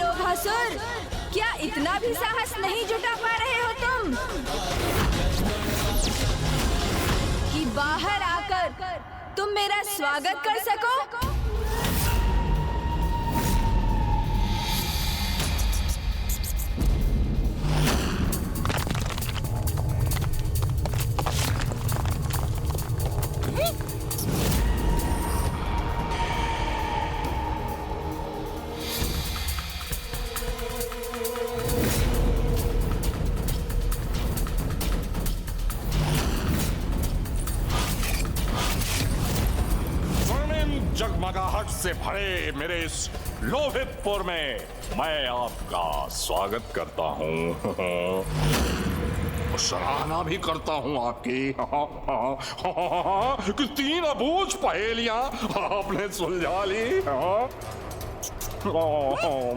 लोभासुर, क्या इतना भी साहस नहीं जुटा पा रहे हो तुम कि बाहर आकर तुम मेरा स्वागत कर सको? जगमगाहट से भरे मेरे इस लोहितपुर में मैं आपका स्वागत करता हूँ। सराहना भी करता हूँ आपकी कि 3 अबूझ पहेलियां आपने सुलझा ली।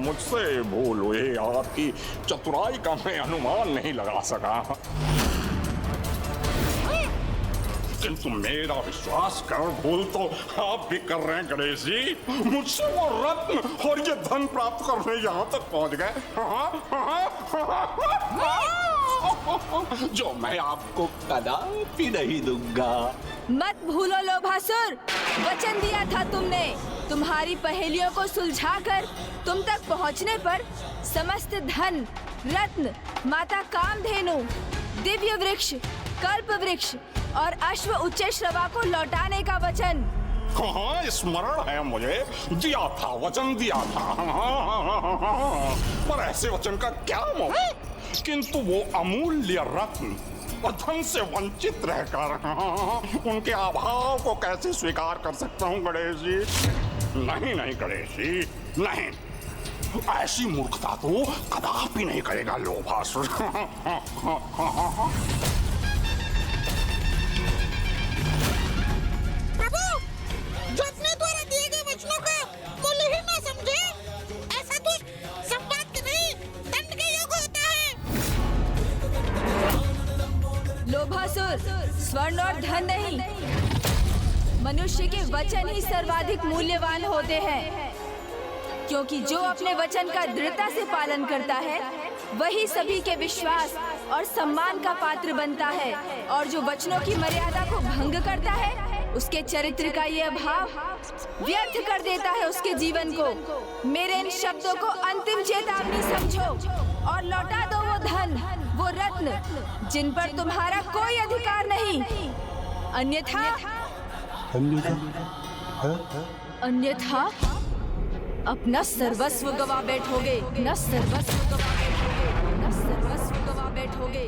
मुझसे भूल हुई, आपकी चतुराई का मैं अनुमान नहीं लगा सका, किंतु मेरा विश्वास कर भूल तो आप भी कर रहे हैं गणेश जी। मुझसे वो रत्न और ये धन प्राप्त करने यहाँ तक पहुँच गए जो मैं आपको कदापि नहीं दूंगा। मत भूलो लोभासुर, वचन दिया था तुमने। तुम्हारी पहेलियों को सुलझाकर तुम तक पहुँचने पर समस्त धन, रत्न, माता कामधेनु, दिव्य वृक्ष, कल्प वृक्ष और अश्व उच्च श्रवा को लौटाने का वचन। हाँ, स्मरण है मुझे, दिया था, वचन दिया था। पर ऐसे वचन का क्या मोह, किंतु वो अमूल्य रत्न और धन से वंचित रहकर उनके अभाव को कैसे स्वीकार कर सकता हूँ गणेश जी? नहीं नहीं गणेश जी, नहीं, ऐसी मूर्खता तो कदापि नहीं करेगा लोभासुर। लोभासुर, स्वर्ण और धन नहीं, मनुष्य के वचन ही सर्वाधिक मूल्यवान होते हैं, क्योंकि जो अपने वचन का दृढ़ता से पालन करता है वही सभी के विश्वास और सम्मान का पात्र बनता है, और जो वचनों की मर्यादा को भंग करता है उसके चरित्र का ये अभाव व्यर्थ कर देता है उसके जीवन को। मेरे इन शब्दों को अंतिम चेतावनी समझो और लौटा दो वो धन, वो रत्न जिन पर तुम्हारा कोई अधिकार नहीं, अन्यथा अन्यथा अपना सर्वस्व गवा बैठोगे, न सर्वस्व गवा बैठोगे, न सर्वस्व गवा बैठोगे।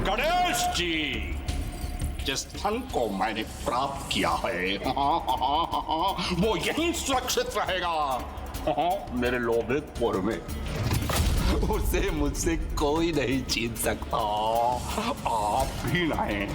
गणेश जी, जिस धन को मैंने प्राप्त किया है वो यहीं सुरक्षित रहेगा मेरे लोभितपुर में। उसे मुझसे कोई नहीं छीन सकता, आप भी नहीं।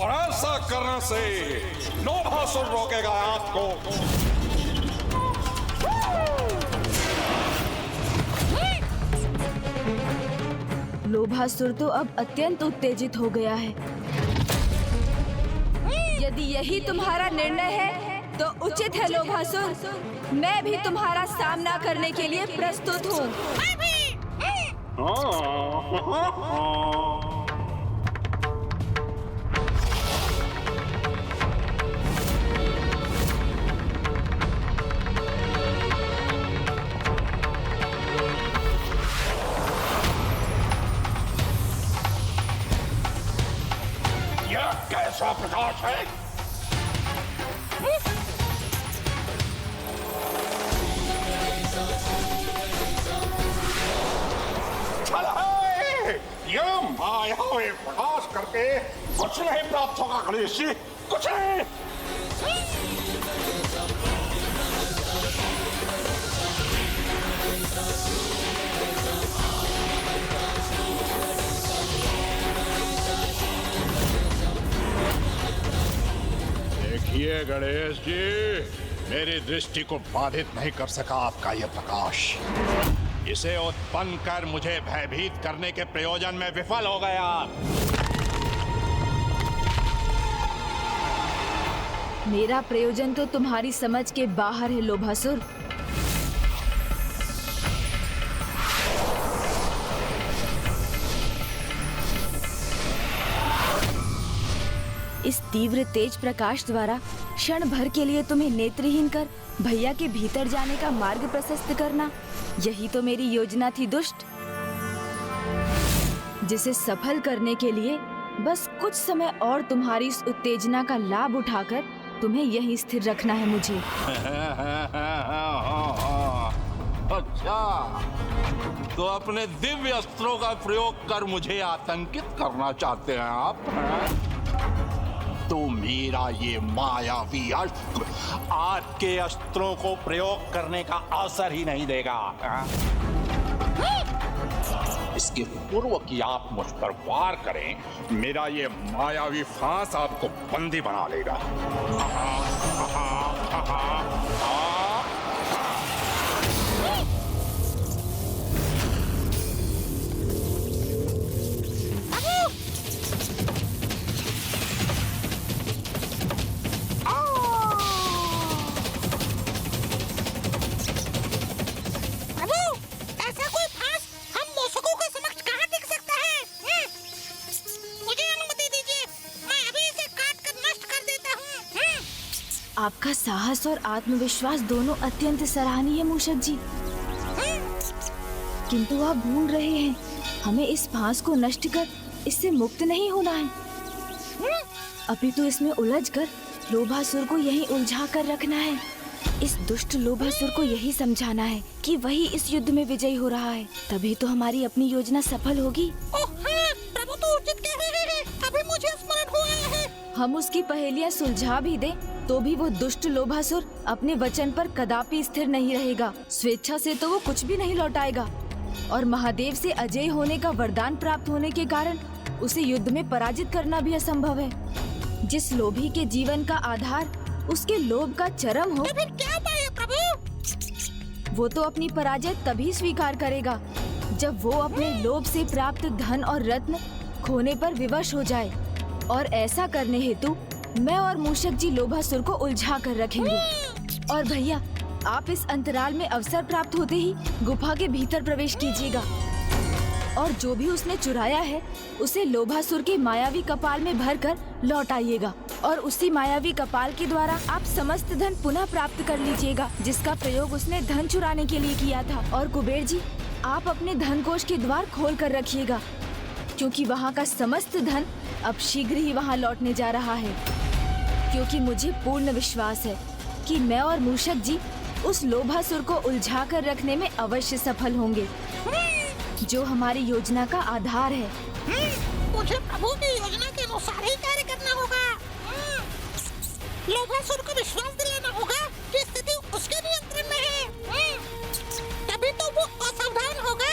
और ऐसा करने से लोभासुर रोकेगा आपको। लोभासुर तो अब अत्यंत उत्तेजित हो गया है। यदि यही तुम्हारा निर्णय है तो उचित है लोभासुर, मैं भी तुम्हारा सामना करने के लिए प्रस्तुत हूँ। यह कैसा प्रकाश है? यह मायावी प्रकाश करके कुछ नहीं प्राप्त होगा गणेश जी, कुछ नहीं। देखिए गणेश जी, मेरी दृष्टि को बाधित नहीं कर सका आपका यह प्रकाश। इसे उत्पन्न कर मुझे भयभीत करने के प्रयोजन में विफल हो गया। मेरा प्रयोजन तो तुम्हारी समझ के बाहर है लोभासुर। इस तीव्र तेज प्रकाश द्वारा क्षण भर के लिए तुम्हें नेत्रहीन कर भैया के भीतर जाने का मार्ग प्रशस्त करना, यही तो मेरी योजना थी दुष्ट, जिसे सफल करने के लिए बस कुछ समय और तुम्हारी इस उत्तेजना का लाभ उठाकर तुम्हें यहीं स्थिर रखना है मुझे। अच्छा, तो अपने दिव्य अस्त्रों का प्रयोग कर मुझे आतंकित करना चाहते हैं आप? तो मेरा ये मायावी अस्त्र आपके अस्त्रों को प्रयोग करने का अवसर ही नहीं देगा। इसके पूर्व कि आप मुझ पर वार करें, मेरा ये मायावी फांस आपको बंदी बना लेगा। आपका साहस और आत्मविश्वास दोनों अत्यंत सराहनीय है मूषक जी, किंतु आप भूल रहे हैं, हमें इस फांस को नष्ट कर इससे मुक्त नहीं होना है, अपितु इसमें उलझकर लोभासुर को यहीं उलझा कर रखना है। इस दुष्ट लोभासुर को यही समझाना है कि वही इस युद्ध में विजयी हो रहा है, तभी तो हमारी अपनी योजना सफल होगी। प्रभु तो उचित कह रहे हैं, अभी मुझे स्मरण हुआ है। हम उसकी पहेलियां सुलझा भी दें तो भी वो दुष्ट लोभासुर अपने वचन पर कदापि स्थिर नहीं रहेगा। स्वेच्छा से तो वो कुछ भी नहीं लौटाएगा, और महादेव से अजय होने का वरदान प्राप्त होने के कारण उसे युद्ध में पराजित करना भी असंभव है। जिस लोभी के जीवन का आधार उसके लोभ का चरम हो, तो फिर क्या उपाय है प्रभु? वो तो अपनी पराजय तभी स्वीकार करेगा जब वो अपने लोभ से प्राप्त धन और रत्न खोने पर विवश हो जाए, और ऐसा करने हेतु मैं और मूषक जी लोभासुर को उलझा कर रखेंगे। और भैया, आप इस अंतराल में अवसर प्राप्त होते ही गुफा के भीतर प्रवेश कीजिएगा, और जो भी उसने चुराया है उसे लोभासुर के मायावी कपाल में भरकर लौट आइएगा, और उसी मायावी कपाल के द्वारा आप समस्त धन पुनः प्राप्त कर लीजिएगा, जिसका प्रयोग उसने धन चुराने के लिए किया था। और कुबेर जी, आप अपने धन कोष के द्वार खोल कर रखिएगा, क्योंकि वहाँ का समस्त धन अब शीघ्र ही वहाँ लौटने जा रहा है, क्योंकि मुझे पूर्ण विश्वास है कि मैं और मूषक जी उस लोभासुर को उलझा कर रखने में अवश्य सफल होंगे, जो हमारी योजना का आधार है। मुझे प्रभु की योजना के अनुसार ही कार्य करना होगा। लोभासुर को विश्वास दिलाना होगा कि स्थिति उसके नियंत्रण में है, तभी तो वो असावधान होगा।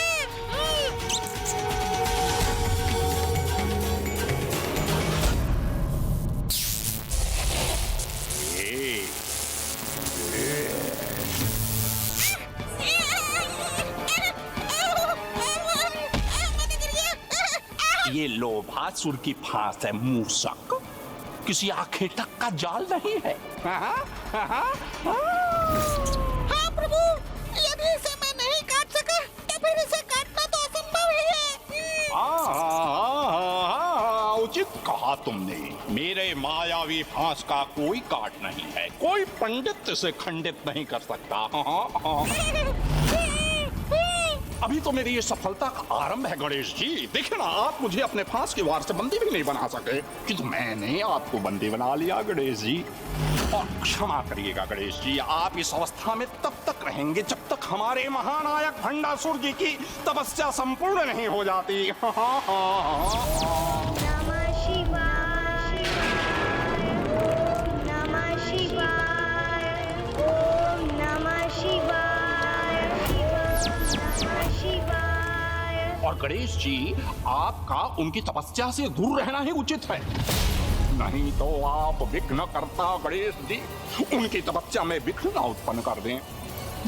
ये लोभासुर की फांस है मूषक, किसी आखे तक का जाल नहीं है। हाँ प्रभु, यदि इसे मैं नहीं काट सका तो फिर इसे काटना तो असंभव ही है। उचित कहा तुमने, मेरे मायावी फांस का कोई काट नहीं है, कोई पंडित इसे खंडित नहीं कर सकता। अभी तो मेरी ये सफलता का आरंभ है गणेश जी। देखिए ना, आप मुझे अपने फांस के वार से बंदी भी नहीं बना सके, किंतु मैंने आपको बंदी बना लिया गणेश जी। और क्षमा करिएगा गणेश जी, आप इस अवस्था में तब तक रहेंगे जब तक हमारे महानायक भंडासुर जी की तपस्या संपूर्ण नहीं हो जाती। और गणेश जी, आपका उनकी तपस्या से दूर रहना ही उचित है। नहीं तो आप विघ्न करता गणेश जी उनकी तपस्या में विघ्न न उत्पन्न कर दें।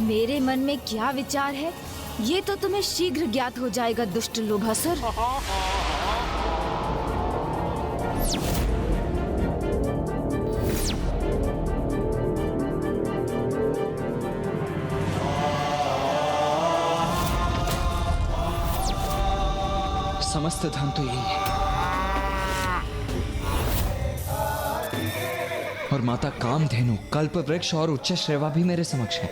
मेरे मन में क्या विचार है ये तो तुम्हें शीघ्र ज्ञात हो जाएगा दुष्ट लोभासुर। समस्त धन तो यही है और माता कामधेनु, कल्प वृक्ष और उच्च श्रेवा भी मेरे समक्ष है।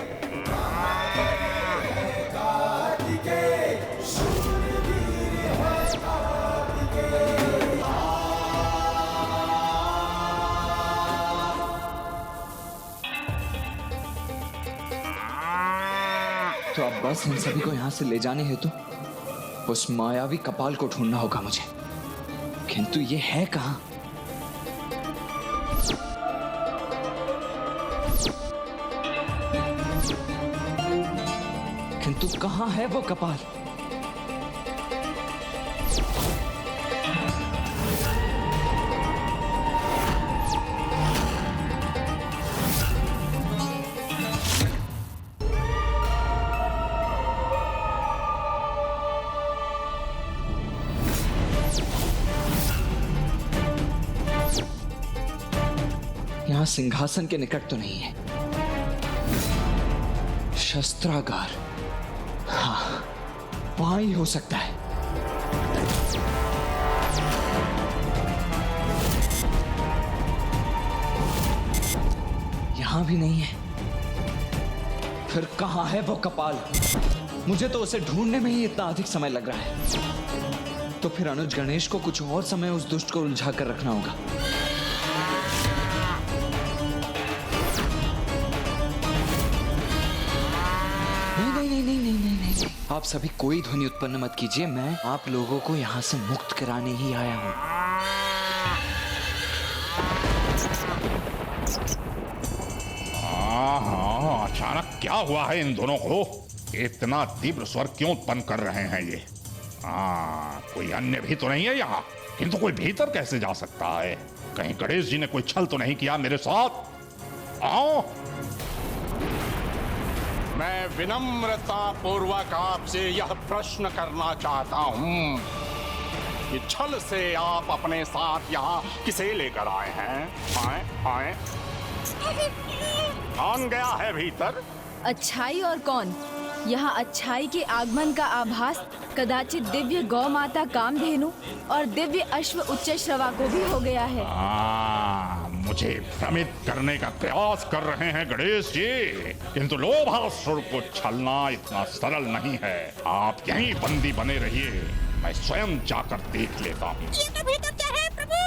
तो अब बस इन सभी को यहां से ले जाने हेतु उस मायावी कपाल को ढूंढना होगा मुझे, किंतु ये है कहां? किंतु कहां है वो कपाल? यहां सिंहासन के निकट तो नहीं है। शस्त्रागार, हाँ, वहां ही हो सकता है। यहां भी नहीं है। फिर कहां है वो कपाल? मुझे तो उसे ढूंढने में ही इतना अधिक समय लग रहा है। तो फिर अनुज गणेश को कुछ और समय उस दुष्ट को उलझा कर रखना होगा। नहीं, आप सभी कोई ध्वनि उत्पन्न मत कीजिए। मैं आप लोगों को यहाँ से मुक्त कराने ही आया हूँ। हाँ, अचानक क्या हुआ है इन दोनों को? इतना तीव्र स्वर क्यों उत्पन्न कर रहे हैं ये? कोई अन्य भी तो नहीं है यहाँ, किंतु कोई भीतर कैसे जा सकता है? कहीं गणेश जी ने कोई छल तो नहीं किया मेरे साथ? आओ, मैं विनम्रता पूर्वक आपसे यह प्रश्न करना चाहता हूं कि छल से आप अपने साथ यहाँ किसे लेकर आए हैं? आए कौन गया है भीतर? अच्छाई और कौन? यहाँ अच्छाई के आगमन का आभास कदाचित दिव्य गौ माता कामधेनु और दिव्य अश्व उच्च श्रवा को भी हो गया है। मुझे भ्रमित करने का प्रयास कर रहे हैं गणेश जी, किंतु लोभासुर को छलना इतना सरल नहीं है। आप यहीं बंदी बने रहिए, मैं स्वयं जाकर देख लेता हूँ। ये तो भीतर क्या है प्रभु?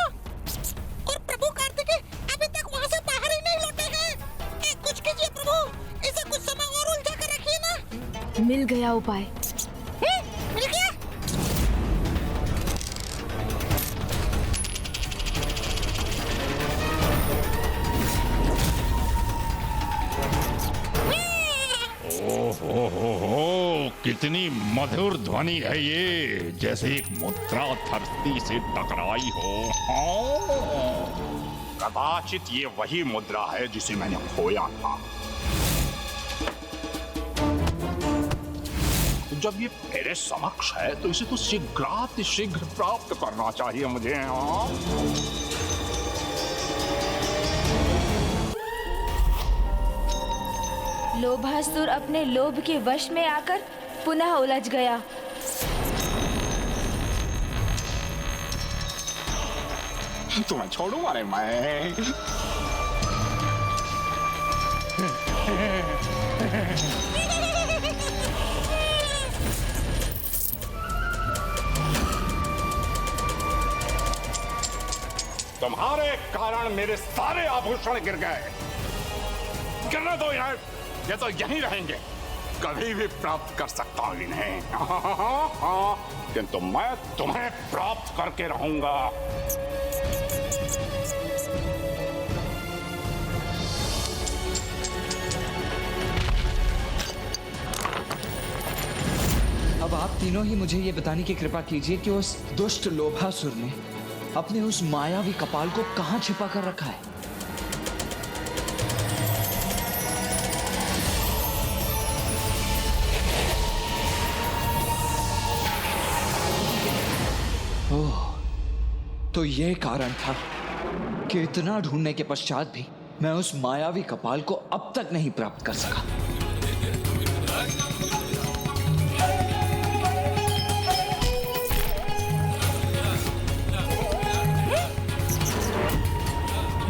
और प्रभु कार्तिकेय अभी तक वहाँ से बाहर ही नहीं लौटे हैं। कुछ कीजिए प्रभु, इसे कुछ समय और उलझा कर रखिए ना। मिल गया उपाय। मिल गया? ओहो, कितनी मधुर ध्वनि है ये, जैसे एक मुद्रा धरती से टकराई हो। कदाचित ये वही मुद्रा है जिसे मैंने खोया था। जब ये मेरे समक्ष है तो इसे तो शीघ्र प्राप्त करना चाहिए मुझे। लोभासुर अपने लोभ के वश में आकर पुनः उलझ गया। तुम्हें छोड़ूंगा रे मैं। तुम्हारे कारण मेरे सारे आभूषण गिर गए। गिरने दो इन्हें, ये तो यहीं रहेंगे। कभी भी प्राप्त कर सकता हूं इन्हें, किंतु मैं तुम्हें प्राप्त करके रहूंगा। अब आप तीनों ही मुझे ये बताने की कृपा कीजिए कि उस दुष्ट लोभासुर ने अपने उस मायावी कपाल को कहां छिपा कर रखा है? ओह, तो यह कारण था कि इतना ढूंढने के पश्चात भी मैं उस मायावी कपाल को अब तक नहीं प्राप्त कर सका।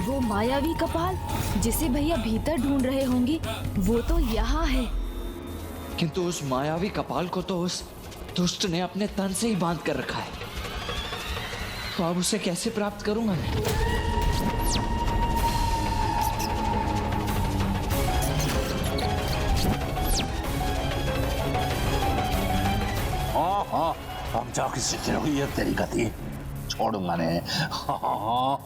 वो मायावी कपाल जिसे भैया भीतर ढूंढ रहे होंगे, वो तो यहाँ है। किंतु उस मायावी कपाल को तो उस दुष्ट ने अपने तन से ही बांध कर रखा है। तो अब उसे कैसे प्राप्त करूंगा मैं? हाँ, अब जाके सीख रही है तेरी गति, छोड़ूंगा नहीं। हाँ।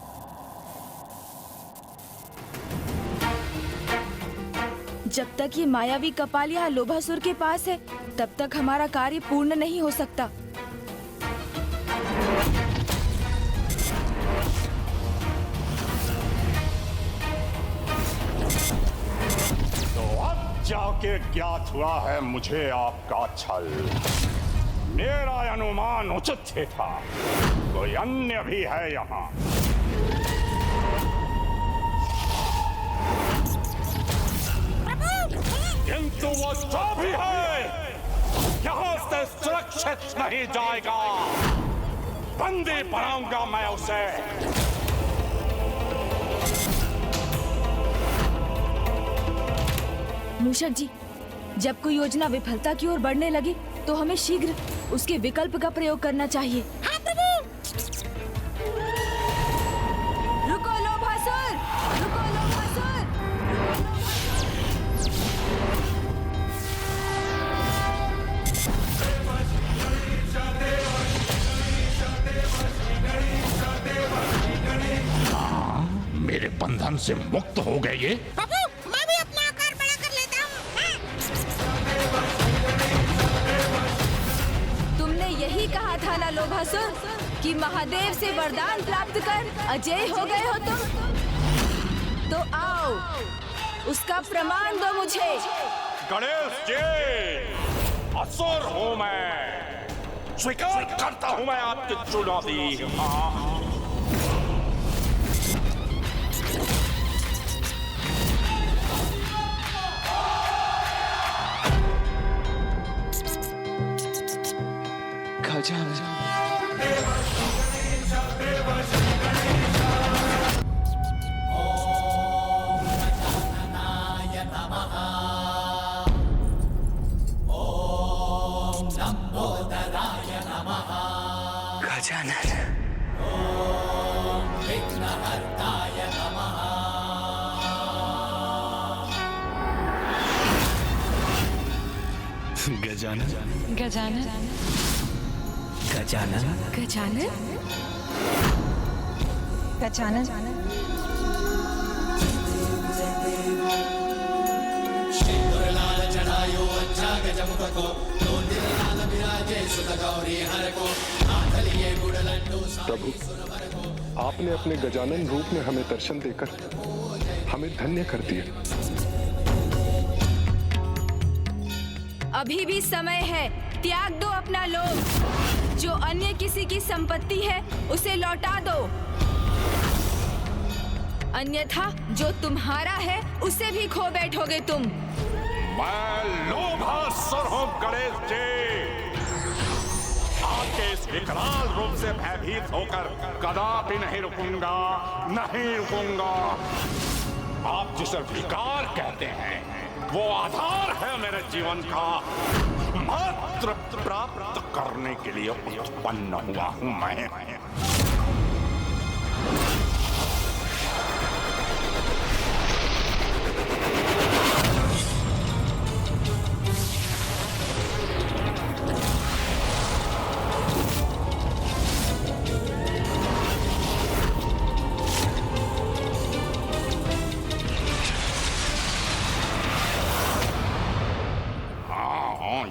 जब तक ये मायावी कपाल यहाँ लोभासुर के पास है, तब तक हमारा कार्य पूर्ण नहीं हो सकता। तो अब जाके ज्ञात हुआ है मुझे आपका छल। मेरा अनुमान उचित ही था, कोई अन्य भी है यहाँ। किंतु वो जो भी है, यहाँ से सुरक्षित नहीं जाएगा। बंदी बनाऊंगा मैं उसे। मूषक जी, जब कोई योजना विफलता की ओर बढ़ने लगे तो हमें शीघ्र उसके विकल्प का प्रयोग करना चाहिए। हाँ प्रभु। रुको लोभासुर! रुको लोभासुर! मेरे बंधन से मुक्त हो गए ये। प्रभु, मैं भी अपना आकार बड़ा कर लेता हूँ। तुमने यही कहा था ना लोभासुर कि महादेव से वरदान प्राप्त कर अजय हो गए हो तुम? तो आओ, उसका प्रमाण दो मुझे। गणेश जी, असुर हूं मैं, स्वीकार करता हूं मैं आपकी चुनौती। हाँ। खजाना। गजानन। गजानन। गजानन। गजानन। गजानन। प्रभु, आपने अपने गजानन रूप में हमें दर्शन देकर हमें धन्य कर दिया। अभी भी समय है, त्याग दो अपना लोभ। जो अन्य किसी की संपत्ति है उसे लौटा दो, अन्यथा जो तुम्हारा है उसे भी खो बैठोगे तुम। मैं लोभासुर हूं गणेश जी। आपके इस विकराल रूप से भयभीत होकर कदापि नहीं रुकूंगा, नहीं रुकूंगा। आप जिसे विकार कहते हैं वो आधार है मेरे जीवन का। मात्र प्राप्त करने के लिए उत्पन्न हुआ हूं मैं।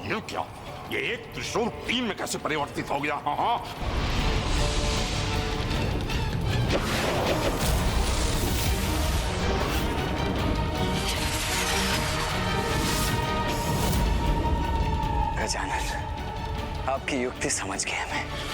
ये क्या? ये एक त्रिशूल 3 में कैसे परिवर्तित हो गया? हाँ हाँ। आपकी युक्ति समझ गया मैं।